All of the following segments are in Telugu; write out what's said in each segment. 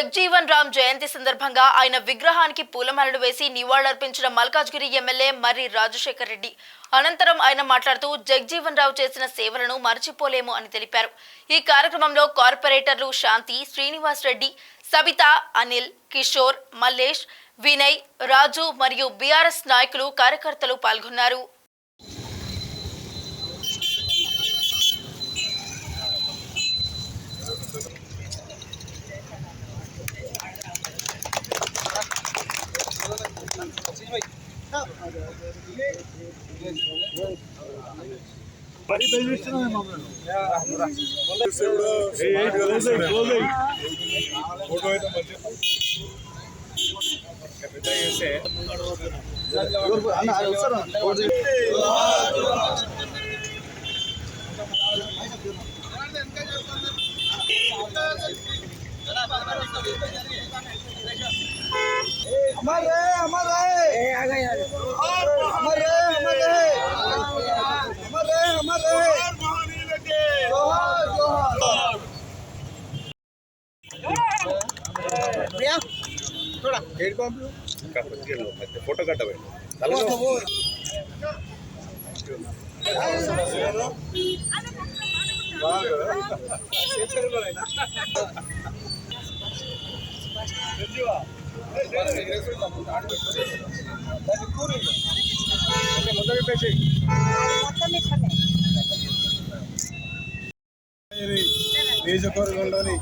జగ్జీవన్ రామ్ జయంతి సందర్భంగా ఆయన విగ్రహానికి పూలమాలలు వేసి నివాళులర్పించిన మల్కాజ్గిరి ఎమ్మెల్యే మర్రి రాజశేఖర్ రెడ్డి. అనంతరం ఆయన మాట్లాడుతూ జగ్జీవన్ రావు చేసిన సేవలను మర్చిపోలేము అని తెలిపారు. ఈ కార్యక్రమంలో కార్పొరేటర్లు శాంతి, శ్రీనివాస్ రెడ్డి, సబిత, అనిల్, కిషోర్, మల్లేష్, వినయ్, రాజు మరియు బీఆర్ఎస్ నాయకులు, కార్యకర్తలు పాల్గొన్నారు. फोटो कट నియోజకవర్గంలోని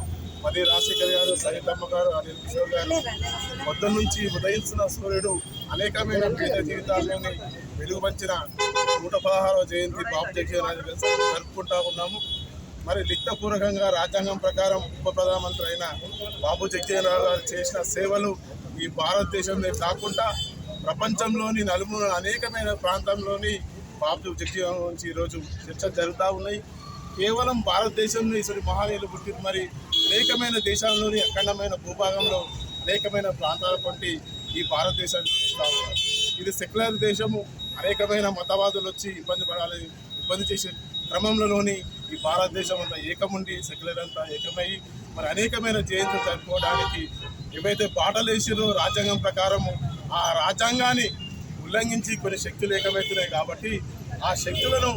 మర్రి రాజశేఖర్ గారు, సరితమ్మ గారు, అనిల్ కిషోర్ గారు మొత్తం నుంచి ఉదయించిన సూర్యుడు అనేకమైన పేద జీవితాల్లోని వెలుగుపంచిన 116వ జయంతి బాబు జగ్జీవన్ రావు జరుపుకుంటా ఉన్నాము. మరి లిఖితపూర్వకంగా రాజ్యాంగం ప్రకారం ఉప ప్రధానమంత్రి అయిన బాబు జగ్జీవన్ రావు గారు చేసిన సేవలు ఈ భారతదేశంలో కాకుండా ప్రపంచంలోని నలుమూల అనేకమైన ప్రాంతంలోని బాబు జగ్జీవన్ గురించి ఈరోజు చర్చలు జరుగుతూ ఉన్నాయి. కేవలం భారతదేశంలో ఇసరి మహనీయులు పుట్టి మరి అనేకమైన దేశాల్లోని అఖండమైన భూభాగంలో అనేకమైన ప్రాంతాల వంటి ఈ భారతదేశాన్ని చూస్తూ ఉన్నారు. ఇది సెక్యులర్ దేశము. అనేకమైన మతవాదులు వచ్చి ఇబ్బంది చేసే క్రమంలోని ఈ భారతదేశం అంతా ఏకముండి సెక్యులర్ అంతా ఏకమై మరి అనేకమైన జయంతులు జరుపుకోవడానికి ఏవైతే బాటలు వేసిరో రాజ్యాంగం ప్రకారము ఆ రాజ్యాంగాన్ని ఉల్లంఘించి కొన్ని శక్తులు ఏకమవుతున్నాయి. కాబట్టి ఆ శక్తులను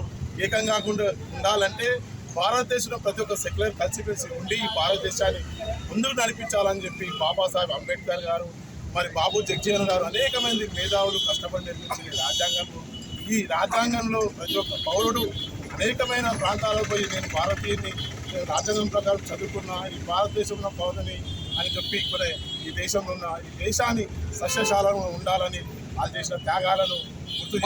ఏకం కాకుండా ఉండాలంటే భారతదేశంలో ప్రతి ఒక్క సెక్యులర్ కలిసిమెలిసి ఉండి ఈ భారతదేశాన్ని ముందుకు నడిపించాలని చెప్పి బాబాసాహెబ్ అంబేద్కర్ గారు, మరి బాబు జగ్జీవన్ గారు అనేక మంది మేధావులు కష్టపడి నిర్మించిన ఈ రాజ్యాంగంలో ప్రతి ఒక్క పౌరుడు అనేకమైన ప్రాంతాలకు పోయి నేను భారతీయుని, రాజ్యాంగం ప్రకారం చదువుకున్న ఈ భారతదేశంలో పౌరుని అని చెప్పి ఇక్కడ ఈ దేశంలో ఉన్న ఈ దేశాన్ని సస్యశాలంగా ఉండాలని వాళ్ళు చేసిన త్యాగాలను గుర్తు